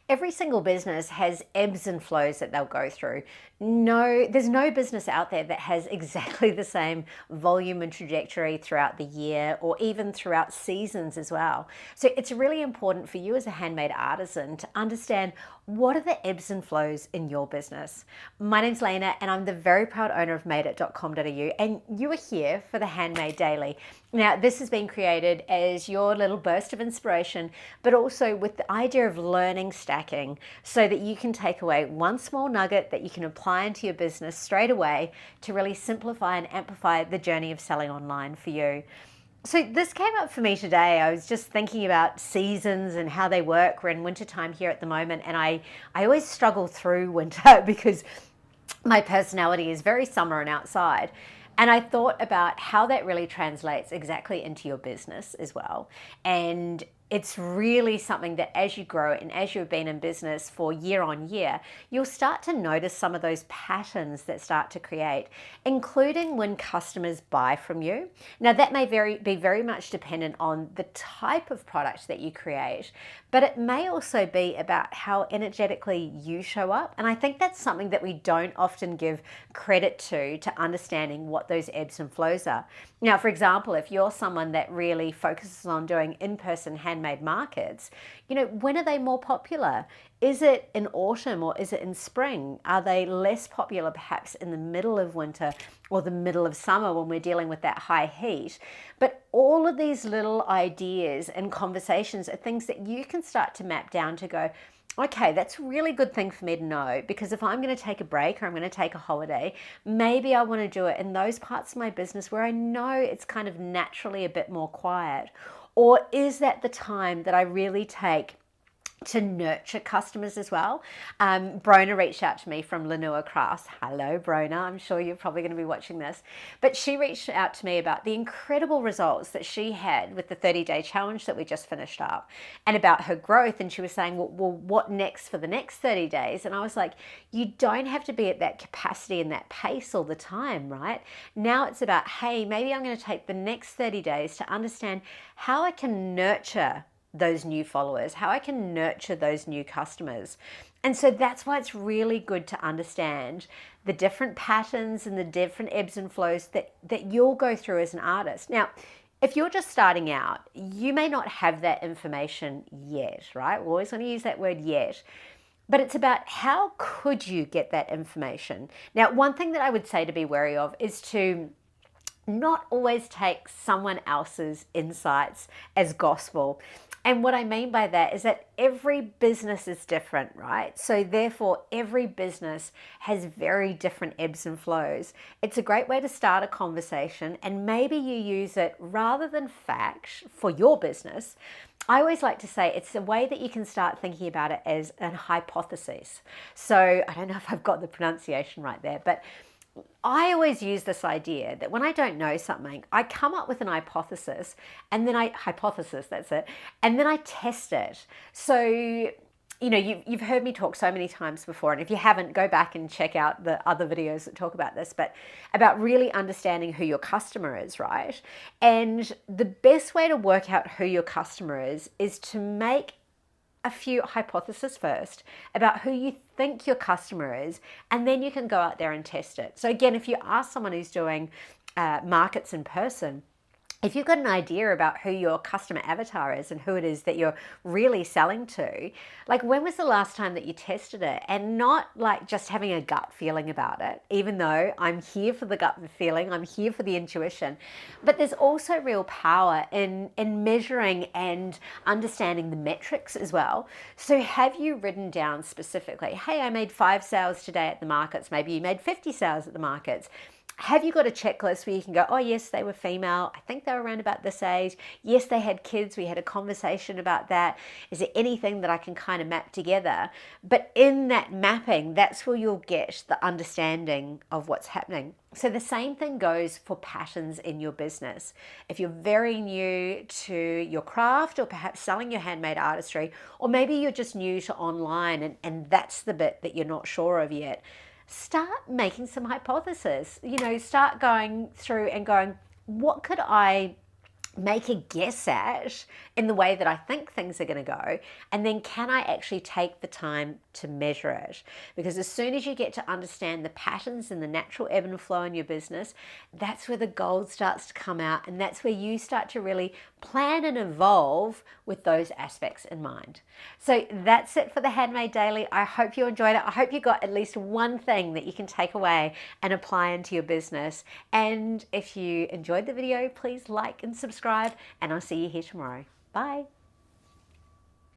Every single business has ebbs and flows that they'll go through. No, there's no business out there that has exactly the same volume and trajectory throughout the year or even throughout seasons as well. So it's really important for you as a handmade artisan to understand what are the ebbs and flows in your business. My name's Lena and I'm the very proud owner of madeit.com.au, and you are here for the Handmade Daily. Now, this has been created as your little burst of inspiration, but also with the idea of learning stacking so that you can take away one small nugget that you can apply into your business straight away to really simplify and amplify the journey of selling online for you. So this came up for me today. I was just thinking about seasons and how they work. We're in wintertime here at the moment, and I always struggle through winter because my personality is very summer and outside. And I thought about how that really translates exactly into your business as well. And it's really something that as you grow and as you've been in business for year on year, you'll start to notice some of those patterns that start to create, including when customers buy from you. Now, that may be very much dependent on the type of product that you create, but it may also be about how energetically you show up. And I think that's something that we don't often give credit to understanding what those ebbs and flows are. Now, for example, if you're someone that really focuses on doing in-person handmade markets, when are they more popular? Is it in autumn or is it in spring? Are they less popular perhaps in the middle of winter or the middle of summer when we're dealing with that high heat? But all of these little ideas and conversations are things that you can start to map down to go, okay, that's a really good thing for me to know, because if I'm going to take a break or I'm going to take a holiday, maybe I want to do it in those parts of my business where I know it's kind of naturally a bit more quiet. Or is that the time that I really take to nurture customers as well? Brona reached out to me from Lanua Crafts. Hello, Brona. I'm sure you're probably going to be watching this. But she reached out to me about the incredible results that she had with the 30-day challenge that we just finished up and about her growth. And she was saying, well, what next for the next 30 days? And I was like, you don't have to be at that capacity and that pace all the time, right? Now it's about, hey, maybe I'm going to take the next 30 days to understand how I can nurture those new followers, how I can nurture those new customers. And so that's why it's really good to understand the different patterns and the different ebbs and flows that you'll go through as an artist. Now, if you're just starting out, you may not have that information yet, right? We always want to use that word yet. But it's about how could you get that information? Now, one thing that I would say to be wary of is to not always take someone else's insights as gospel. And what I mean by that is that every business is different, right? So therefore, every business has very different ebbs and flows. It's a great way to start a conversation, and maybe you use it rather than fact for your business. I always like to say it's a way that you can start thinking about it as an hypothesis. So I don't know if I've got the pronunciation right there, but I always use this idea that when I don't know something, I come up with an hypothesis and then that's it, and then I test it. So, you've heard me talk so many times before, and if you haven't, go back and check out the other videos that talk about this, but about really understanding who your customer is, right? And the best way to work out who your customer is to make a few hypotheses first about who you think your customer is, and then you can go out there and test it. So again, if you ask someone who's doing markets in person, if you've got an idea about who your customer avatar is and who it is that you're really selling to, like when was the last time that you tested it? And not like just having a gut feeling about it, even though I'm here for the gut feeling, I'm here for the intuition. But there's also real power in measuring and understanding the metrics as well. So have you written down specifically, hey, I made 5 sales today at the markets. Maybe you made 50 sales at the markets. Have you got a checklist where you can go, oh yes, they were female, I think they were around about this age, yes, they had kids, we had a conversation about that, is there anything that I can kind of map together? But in that mapping, that's where you'll get the understanding of what's happening. So the same thing goes for patterns in your business. If you're very new to your craft, or perhaps selling your handmade artistry, or maybe you're just new to online and that's the bit that you're not sure of yet, start making some hypotheses. Start going through and going, what could I make a guess at in the way that I think things are going to go? And then can I actually take the time to measure it? Because as soon as you get to understand the patterns and the natural ebb and flow in your business, that's where the gold starts to come out, and that's where you start to really plan and evolve with those aspects in mind. So that's it for the Handmade Daily. I hope you enjoyed it. I hope you got at least one thing that you can take away and apply into your business. And if you enjoyed the video, please like and subscribe, and I'll see you here tomorrow. Bye.